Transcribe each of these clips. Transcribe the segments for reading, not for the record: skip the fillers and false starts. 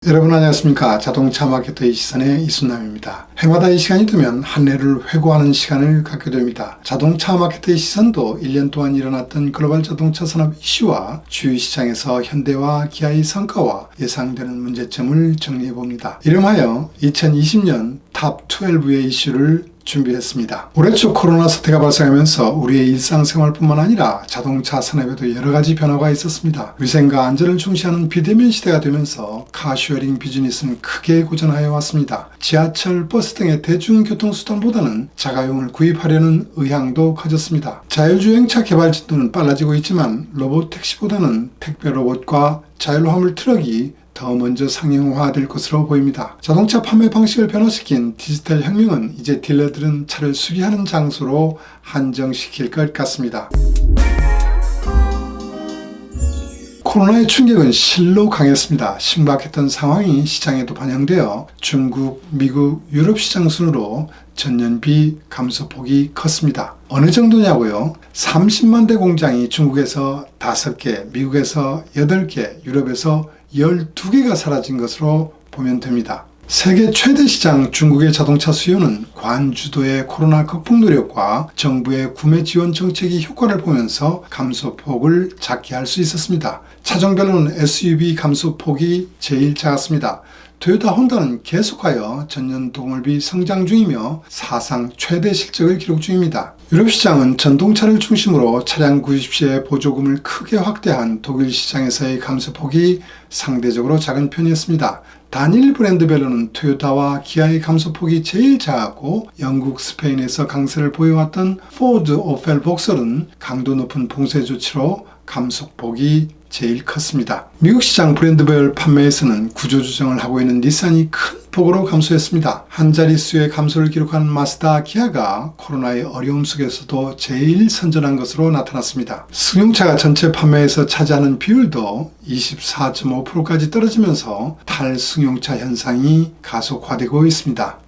여러분 안녕하십니까. 자동차 마케터의 시선의 이순남입니다. 해마다 이 시간이 되면 한 해를 회고하는 시간을 갖게 됩니다. 자동차 마케터의 시선도 1년 동안 일어났던 글로벌 자동차 산업 이슈와 주요 시장에서 현대와 기아의 성과와 예상되는 문제점을 정리해 봅니다. 이름하여 2020년 탑 12의 이슈를 준비했습니다. 올해 초 코로나 사태가 발생하면서 우리의 일상생활뿐만 아니라 자동차 산업에도 여러 가지 변화가 있었습니다. 위생과 안전을 중시하는 비대면 시대가 되면서 카쉐어링 비즈니스는 크게 고전하여 왔습니다. 지하철, 버스 등의 대중교통수단보다는 자가용을 구입하려는 의향도 커졌습니다. 자율주행차 개발 진도는 빨라지고 있지만 로봇 택시보다는 택배 로봇과 자율화물 트럭이 더 먼저 상용화될 것으로 보입니다. 자동차 판매 방식을 변화시킨 디지털 혁명은 이제 딜러들은 차를 수리하는 장소로 한정시킬 것 같습니다. 코로나의 충격은 실로 강했습니다. 심각했던 상황이 시장에도 반영되어 중국, 미국, 유럽 시장 순으로 전년비 감소폭이 컸습니다. 어느 정도냐고요? 30만 대 공장이 중국에서 5개, 미국에서 8개, 유럽에서 12개가 사라진 것으로 보면 됩니다. 세계 최대 시장 중국의 자동차 수요는 관주도의 코로나 극복 노력과 정부의 구매 지원 정책이 효과를 보면서 감소폭을 작게 할 수 있었습니다. 차종별로는 SUV 감소폭이 제일 작았습니다. 토요타 혼다는 계속하여 전년 동월비 성장 중이며 사상 최대 실적을 기록 중입니다. 유럽 시장은 전동차를 중심으로 차량 구입 시에 보조금을 크게 확대한 독일 시장에서의 감소폭이 상대적으로 작은 편이었습니다. 단일 브랜드별로는 토요타와 기아의 감소폭이 제일 작았고 영국, 스페인에서 강세를 보여왔던 포드, 오펠, 복설은 강도 높은 봉쇄 조치로 감소폭이 제일 컸습니다. 미국 시장 브랜드별 판매에서는 구조조정을 하고 있는 닛산이 큰 폭으로 감소했습니다. 한 자릿수의 감소를 기록한 마스다, 기아가 코로나의 어려움 속에서도 제일 선전한 것으로 나타났습니다. 승용차가 전체 판매에서 차지하는 비율도 24.5%까지 떨어지면서 탈승용차 현상이 가속화되고 있습니다.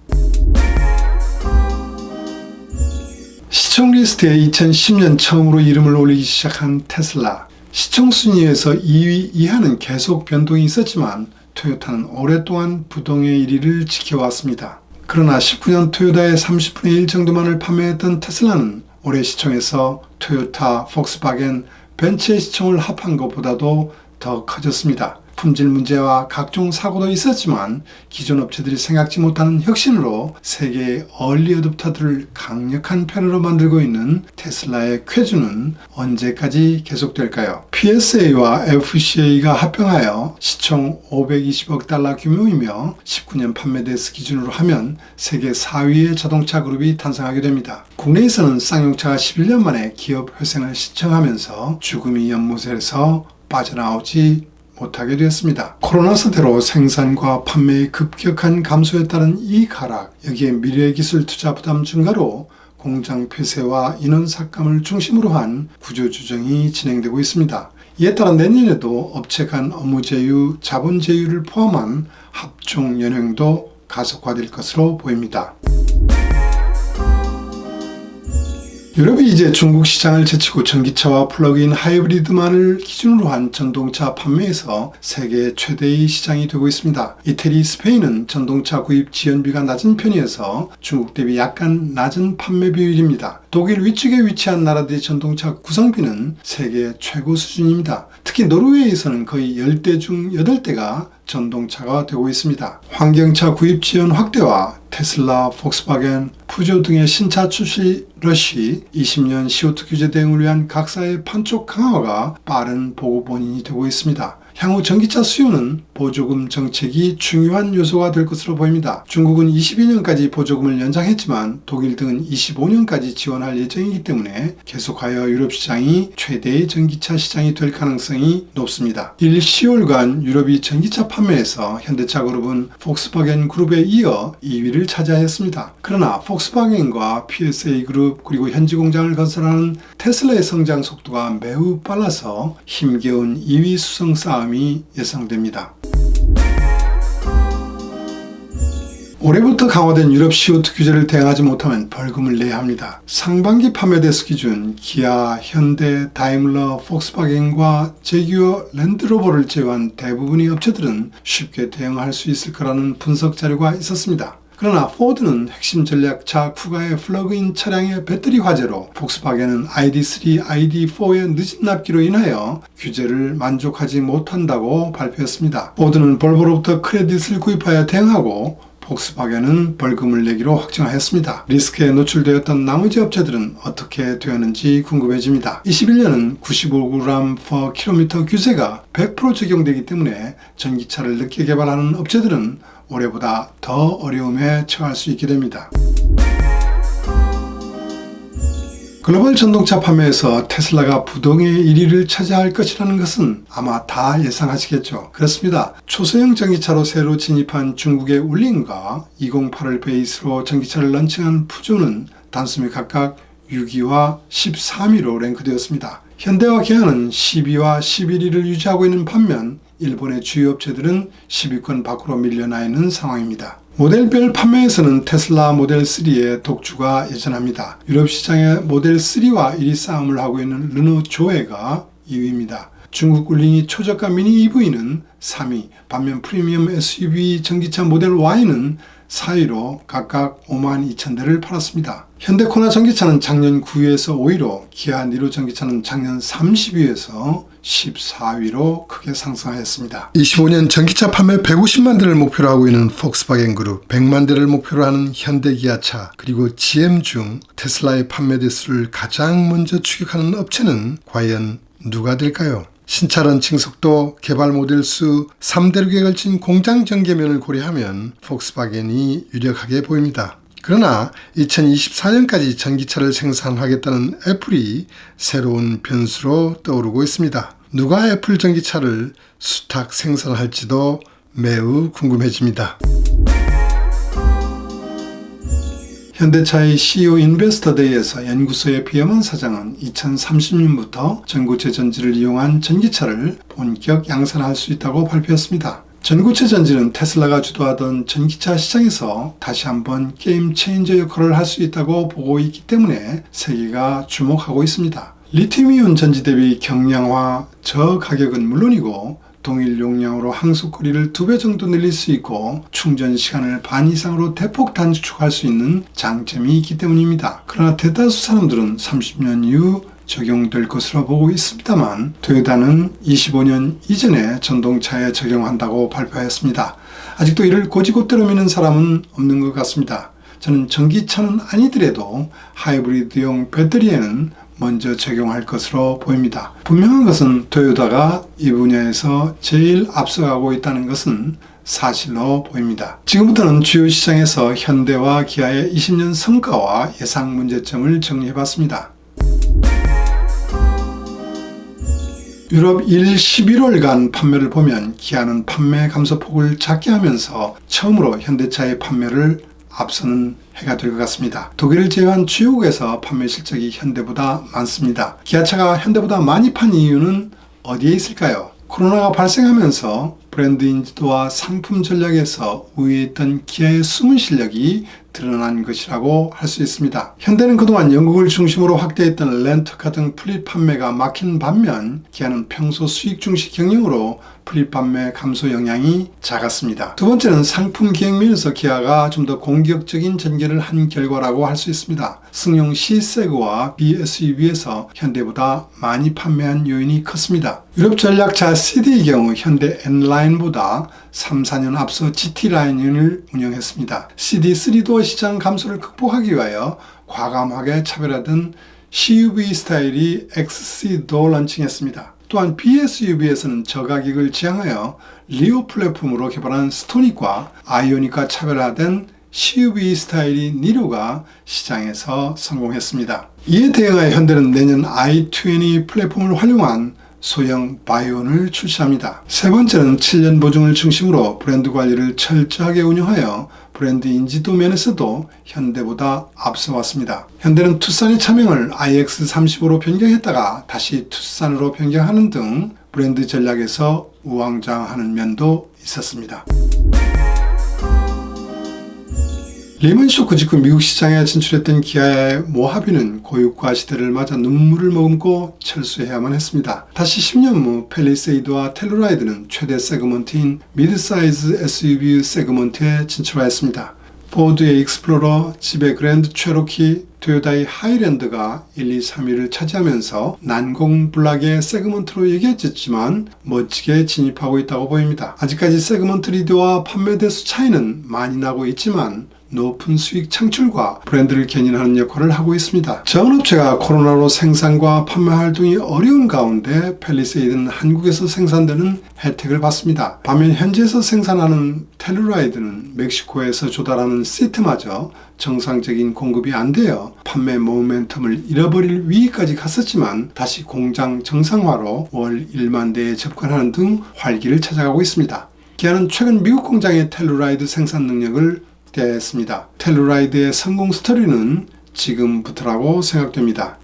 시총 리스트에 2010년 처음으로 이름을 올리기 시작한 테슬라. 시총 순위에서 2위 이하는 계속 변동이 있었지만 토요타는 오랫동안 부동의 1위를 지켜왔습니다. 그러나 19년 토요타의 30분의 1 정도만을 판매했던 테슬라는 올해 시총에서 토요타, 폭스바겐, 벤츠의 시총을 합한 것보다도 더 커졌습니다. 품질 문제와 각종 사고도 있었지만 기존 업체들이 생각지 못하는 혁신으로 세계의 얼리 어댑터들을 강력한 패널로 만들고 있는 테슬라의 쾌주는 언제까지 계속될까요? PSA와 FCA가 합병하여 시총 520억 달러 규모이며 19년 판매 대수 기준으로 하면 세계 4위의 자동차 그룹이 탄생하게 됩니다. 국내에서는 쌍용차가 11년 만에 기업 회생을 신청하면서 죽음이 연못에서 빠져나오지 못하게 되었습니다. 코로나 사태로 생산과 판매의 급격한 감소에 따른 이익 하락, 여기에 미래기술 투자 부담 증가로 공장 폐쇄와 인원 삭감을 중심으로 한 구조조정이 진행되고 있습니다. 이에 따라 내년에도 업체 간 업무 제휴, 자본 제휴를 포함한 합종 연행도 가속화될 것으로 보입니다. 유럽이 이제 중국 시장을 제치고 전기차와 플러그인 하이브리드만을 기준으로 한 전동차 판매에서 세계 최대의 시장이 되고 있습니다. 이태리, 스페인은 전동차 구입 지원비가 낮은 편이어서 중국 대비 약간 낮은 판매 비율입니다. 독일 위쪽에 위치한 나라들의 전동차 구성비는 세계 최고 수준입니다. 특히 노르웨이에서는 거의 10대 중 8대가 전동차가 되고 있습니다. 환경차 구입 지원 확대와 테슬라, 폭스바겐, 푸조 등의 신차 출시 러시, 20년 CO2 규제 대응을 위한 각사의 판촉 강화가 빠른 보고 본인이 되고 있습니다. 향후 전기차 수요는 보조금 정책이 중요한 요소가 될 것으로 보입니다. 중국은 22년까지 보조금을 연장했지만 독일 등은 25년까지 지원할 예정이기 때문에 계속하여 유럽 시장이 최대의 전기차 시장이 될 가능성이 높습니다. 10월간 유럽이 전기차 판매에서 현대차 그룹은 폭스바겐 그룹에 이어 2위를 차지하였습니다. 그러나 폭스바겐과 PSA 그룹 그리고 현지 공장을 건설하는 테슬라의 성장 속도가 매우 빨라서 힘겨운 2위 수성 싸움이 예상됩니다. 올해부터 강화된 유럽 CO2 규제를 대응하지 못하면 벌금을 내야 합니다. 상반기 판매 대수 기준 기아, 현대, 다임러, 폭스바겐과 제규어, 랜드로버를 제외한 대부분의 업체들은 쉽게 대응할 수 있을 거라는 분석 자료가 있었습니다. 그러나 포드는 핵심 전략차 쿠가의 플러그인 차량의 배터리 화재로, 폭스바겐은 ID3, ID4의 늦은 납기로 인하여 규제를 만족하지 못한다고 발표했습니다. 포드는 볼보로부터 크레딧을 구입하여 대응하고 폭스바겐은 벌금을 내기로 확정하였습니다. 리스크에 노출되었던 나머지 업체들은 어떻게 되었는지 궁금해집니다. 21년은 95g/km 규제가 100% 적용되기 때문에 전기차를 늦게 개발하는 업체들은 올해보다 더 어려움에 처할 수 있게 됩니다. 글로벌 전동차 판매에서 테슬라가 부동의 1위를 차지할 것이라는 것은 아마 다 예상하시겠죠. 그렇습니다. 초소형 전기차로 새로 진입한 중국의 울린과 208을 베이스로 전기차를 런칭한 푸조는 단숨에 각각 6위와 13위로 랭크되었습니다. 현대와 기아는 12와 11위를 유지하고 있는 반면 일본의 주요 업체들은 10위권 밖으로 밀려나 있는 상황입니다. 모델별 판매에서는 테슬라 모델 3의 독주가 여전합니다. 유럽 시장의 모델 3와 1위 싸움을 하고 있는 르노 조에가 2위입니다. 중국 울린이 초저가 미니 EV는 3위, 반면 프리미엄 SUV 전기차 모델 Y는 4위로 각각 52,000대를 팔았습니다. 현대코나 전기차는 작년 9위에서 5위로, 기아 니로 전기차는 작년 30위에서 14위로 크게 상승하였습니다. 25년 전기차 판매 150만 대를 목표로 하고 있는 폭스바겐 그룹, 100만 대를 목표로 하는 현대기아차, 그리고 GM 중 테슬라의 판매 대수를 가장 먼저 추격하는 업체는 과연 누가 될까요? 신차 런칭 속도, 개발 모델 수, 3대륙에 걸친 공장 전개면을 고려하면 폭스바겐이 유력하게 보입니다. 그러나 2024년까지 전기차를 생산하겠다는 애플이 새로운 변수로 떠오르고 있습니다. 누가 애플 전기차를 수탁 생산할지도 매우 궁금해집니다. 현대차의 CEO 인베스터 데이에서 연구소의 비어만 사장은 2030년부터 전고체 전지를 이용한 전기차를 본격 양산할 수 있다고 발표했습니다. 전고체 전지는 테슬라가 주도하던 전기차 시장에서 다시 한번 게임 체인저 역할을 할 수 있다고 보고 있기 때문에 세계가 주목하고 있습니다. 리튬이온 전지 대비 경량화, 저가격은 물론이고 동일 용량으로 항속거리를 2배 정도 늘릴 수 있고 충전 시간을 반 이상으로 대폭 단축할 수 있는 장점이 있기 때문입니다. 그러나 대다수 사람들은 30년 이후 적용될 것으로 보고 있습니다만, 토요타는 25년 이전에 전동차에 적용한다고 발표했습니다. 아직도 이를 곧이곧대로 믿는 사람은 없는 것 같습니다. 저는 전기차는 아니더라도 하이브리드용 배터리에는 먼저 적용할 것으로 보입니다. 분명한 것은 토요타가 이 분야에서 제일 앞서가고 있다는 것은 사실로 보입니다. 지금부터는 주요 시장에서 현대와 기아의 20년 성과와 예상 문제점을 정리해봤습니다. 유럽 11월간 판매를 보면 기아는 판매 감소폭을 작게 하면서 처음으로 현대차의 판매를 앞서는 해가 될 것 같습니다. 독일을 제외한 주요국에서 판매 실적이 현대보다 많습니다. 기아차가 현대보다 많이 판 이유는 어디에 있을까요? 코로나가 발생하면서 브랜드 인지도와 상품 전략에서 우위에 있던 기아의 숨은 실력이 드러난 것이라고 할 수 있습니다. 현대는 그동안 영국을 중심으로 확대했던 렌터카 등 플릿 판매가 막힌 반면 기아는 평소 수익 중시 경영으로 플릿 판매 감소 영향이 작았습니다. 두 번째는 상품 기획 면에서 기아가 좀 더 공격적인 전개를 한 결과라고 할 수 있습니다. 승용 C세그와 BSUV에서 현대보다 많이 판매한 요인이 컸습니다. 유럽 전략차 CD의 경우 현대 N라인보다 3, 4년 앞서 GT라인을 운영했습니다. CD3도어 시장 감소를 극복하기 위하여 과감하게 차별화된 CUV 스타일이 XC도 런칭했습니다. 또한 BSUV에서는 저가격을 지향하여 리오 플랫폼으로 개발한 스토닉과 아이오닉과 차별화된 CUV 스타일이 니로가 시장에서 성공했습니다. 이에 대응하여 현대는 내년 i20 플랫폼을 활용한 소형 바이온을 출시합니다. 세 번째는 7년 보증을 중심으로 브랜드 관리를 철저하게 운영하여 브랜드 인지도 면에서도 현대보다 앞서왔습니다. 현대는 투싼의 차명을 iX35로 변경했다가 다시 투싼으로 변경하는 등 브랜드 전략에서 우왕좌왕하는 면도 있었습니다. 리먼 쇼크 직후 미국 시장에 진출했던 기아의 모하비는 고유가 시대를 맞아 눈물을 머금고 철수해야만 했습니다. 다시 10년 후 팰리세이드와 텔루라이드는 최대 세그먼트인 미드사이즈 SUV 세그먼트에 진출하였습니다. 포드의 익스플로러, 집의 그랜드 체로키, 토요타의 하이랜드가 1, 2, 3위를 차지하면서 난공불락의 세그먼트로 얘기했지만 멋지게 진입하고 있다고 보입니다. 아직까지 세그먼트 리드와 판매 대수 차이는 많이 나고 있지만 높은 수익 창출과 브랜드를 견인하는 역할을 하고 있습니다. 전업체가 코로나로 생산과 판매 활동이 어려운 가운데 팰리세이드는 한국에서 생산되는 혜택을 받습니다. 반면 현지에서 생산하는 텔루라이드는 멕시코에서 조달하는 시트마저 정상적인 공급이 안 되어 판매 모멘텀을 잃어버릴 위기까지 갔었지만 다시 공장 정상화로 월 1만 대에 접근하는 등 활기를 찾아가고 있습니다. 기아는 최근 미국 공장의 텔루라이드 생산 능력을 대했습니다. 텔루라이드의 성공 스토리는 지금부터라고 생각됩니다.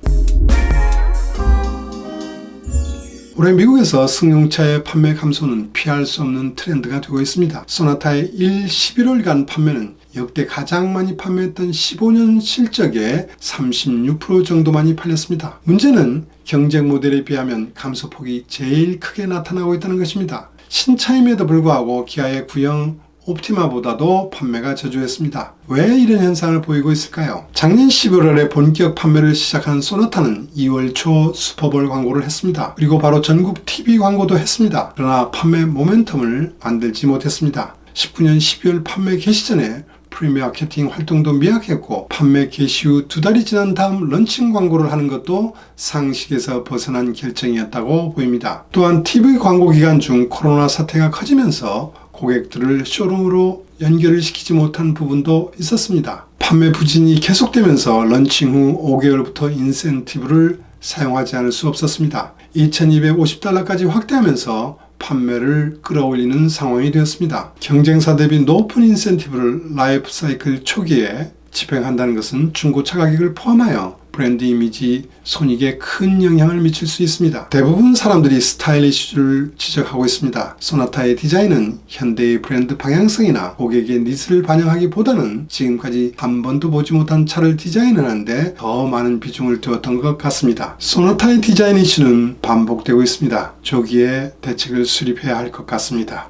올해 미국에서 승용차의 판매 감소는 피할 수 없는 트렌드가 되고 있습니다. 소나타의 11월간 판매는 역대 가장 많이 판매했던 15년 실적의 36% 정도 많이 팔렸습니다. 문제는 경쟁 모델에 비하면 감소폭이 제일 크게 나타나고 있다는 것입니다. 신차임에도 불구하고 기아의 구형 옵티마보다도 판매가 저조했습니다. 왜 이런 현상을 보이고 있을까요? 작년 11월에 본격 판매를 시작한 소나타는 2월 초 슈퍼볼 광고를 했습니다. 그리고 바로 전국 TV 광고도 했습니다. 그러나 판매 모멘텀을 만들지 못했습니다. 19년 12월 판매 개시 전에 프리마케팅 활동도 미약했고 판매 개시 후 2달이 지난 다음 런칭 광고를 하는 것도 상식에서 벗어난 결정이었다고 보입니다. 또한 TV 광고 기간 중 코로나 사태가 커지면서 고객들을 쇼룸으로 연결을 시키지 못한 부분도 있었습니다. 판매 부진이 계속되면서 런칭 후 5개월부터 인센티브를 사용하지 않을 수 없었습니다. $2250까지 확대하면서 판매를 끌어올리는 상황이 되었습니다. 경쟁사 대비 높은 인센티브를 라이프 사이클 초기에 집행한다는 것은 중고차 가격을 포함하여 브랜드 이미지 손익에 큰 영향을 미칠 수 있습니다. 대부분 사람들이 스타일 이슈를 지적하고 있습니다. 소나타의 디자인은 현대의 브랜드 방향성이나 고객의 니즈를 반영하기보다는 지금까지 한 번도 보지 못한 차를 디자인하는데 더 많은 비중을 두었던 것 같습니다. 소나타의 디자인 이슈는 반복되고 있습니다. 조기에 대책을 수립해야 할 것 같습니다.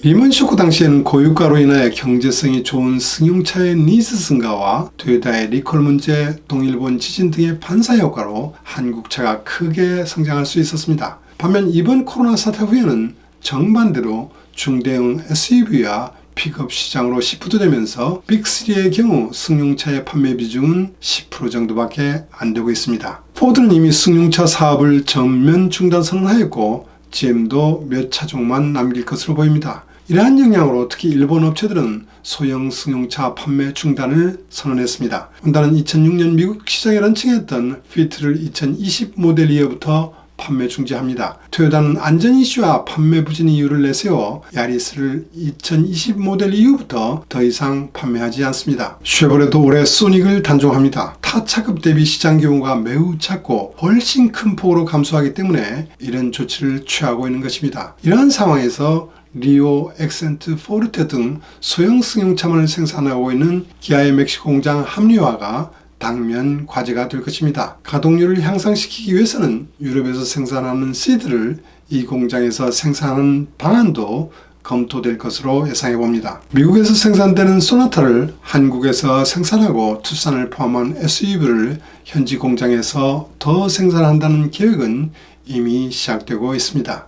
리먼 쇼크 당시에는 고유가로 인하여 경제성이 좋은 승용차의 니즈 증가와 토요타의 리콜 문제, 동일본 지진 등의 반사 효과로 한국차가 크게 성장할 수 있었습니다. 반면 이번 코로나 사태 후에는 정반대로 중대형 SUV와 픽업 시장으로 시프트되면서 빅3의 경우 승용차의 판매 비중은 10% 정도밖에 안 되고 있습니다. 포드는 이미 승용차 사업을 전면 중단 선언하였고 GM도 몇 차종만 남길 것으로 보입니다. 이러한 영향으로 특히 일본 업체들은 소형 승용차 판매 중단을 선언했습니다. 혼다는 2006년 미국 시장에 런칭했던 피트를 2020 모델 이어부터 판매 중지합니다. 토요타는 안전 이슈와 판매 부진 이유를 내세워 야리스를 2020 모델 이후부터 더 이상 판매하지 않습니다. 쉐보레도 올해 소닉을 단종합니다. 타 차급 대비 시장 규모가 매우 작고 훨씬 큰 폭으로 감소하기 때문에 이런 조치를 취하고 있는 것입니다. 이러한 상황에서 리오, 엑센트, 포르테 등 소형 승용차만을 생산하고 있는 기아의 멕시코 공장 합리화가 당면 과제가 될 것입니다. 가동률을 향상시키기 위해서는 유럽에서 생산하는 시드를 이 공장에서 생산하는 방안도 검토될 것으로 예상해 봅니다. 미국에서 생산되는 소나타를 한국에서 생산하고 투싼을 포함한 SUV를 현지 공장에서 더 생산한다는 계획은 이미 시작되고 있습니다.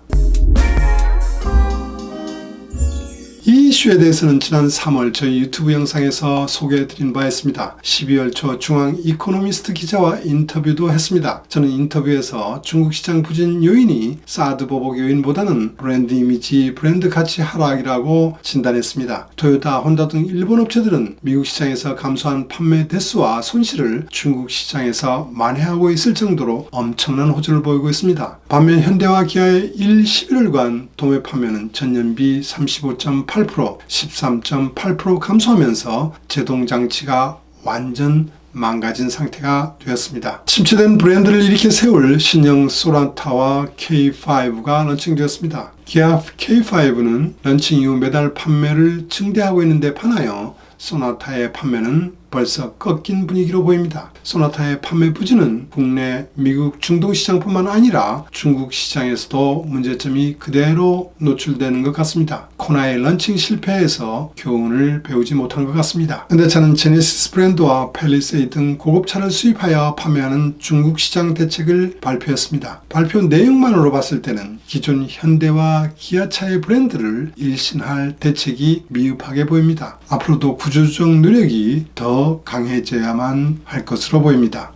이 이슈에 대해서는 지난 3월 저희 유튜브 영상에서 소개해드린 바 있습니다. 12월 초 중앙 이코노미스트 기자와 인터뷰도 했습니다. 저는 인터뷰에서 중국 시장 부진 요인이 사드 보복 요인보다는 브랜드 이미지, 브랜드 가치 하락이라고 진단했습니다. 토요타, 혼다 등 일본 업체들은 미국 시장에서 감소한 판매 대수와 손실을 중국 시장에서 만회하고 있을 정도로 엄청난 호조를 보이고 있습니다. 반면 현대와 기아의 11월간 도매 판매는 전년비 35.8%, 13.8% 감소하면서 제동장치가 완전 망가진 상태가 되었습니다. 침체된 브랜드를 일으켜 세울 신형 소나타와 K5가 런칭되었습니다. 기아 K5는 런칭 이후 매달 판매를 증대하고 있는데 반하여 소나타의 판매는 벌써 꺾인 분위기로 보입니다. 소나타의 판매 부진은 국내, 미국, 중동 시장뿐만 아니라 중국 시장에서도 문제점이 그대로 노출되는 것 같습니다. 코나의 런칭 실패에서 교훈을 배우지 못한 것 같습니다. 현대차는 제네시스 브랜드와 팰리세이드 등 고급차를 수입하여 판매하는 중국 시장 대책을 발표했습니다. 발표 내용만으로 봤을 때는 기존 현대와 기아차의 브랜드를 일신할 대책이 미흡하게 보입니다. 앞으로도 구조조정 노력이 더 강해져야만 할 것으로 보입니다.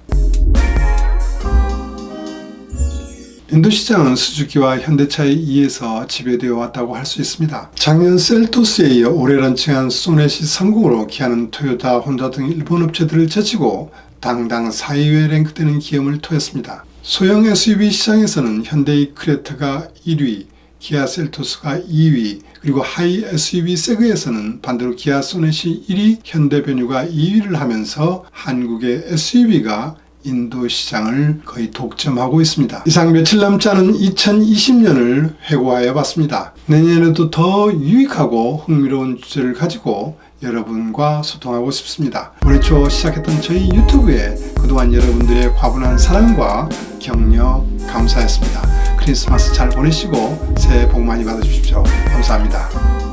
인도 시장은 스즈키와 현대차에 의해서 지배되어 왔다고 할 수 있습니다. 작년 셀토스에 이어 올해 런칭한 소네시 30으로 기아는 토요타, 혼다 등 일본 업체들을 제치고 당당 4위에 랭크되는 기염을 토했습니다. 소형 SUV 시장에서는 현대의 크레타가 1위, 기아 셀토스가 2위, 그리고 하이 SUV 세그에서는 반대로 기아 소넷이 1위, 현대 베뉴가 2위를 하면서 한국의 SUV가 인도 시장을 거의 독점하고 있습니다. 이상 며칠 남지 않은 2020년을 회고하여 봤습니다. 내년에도 더 유익하고 흥미로운 주제를 가지고 여러분과 소통하고 싶습니다. 올해 초 시작했던 저희 유튜브에 그동안 여러분들의 과분한 사랑과 격려 감사했습니다. 크리스마스 잘 보내시고 새해 복 많이 받으십시오. 감사합니다.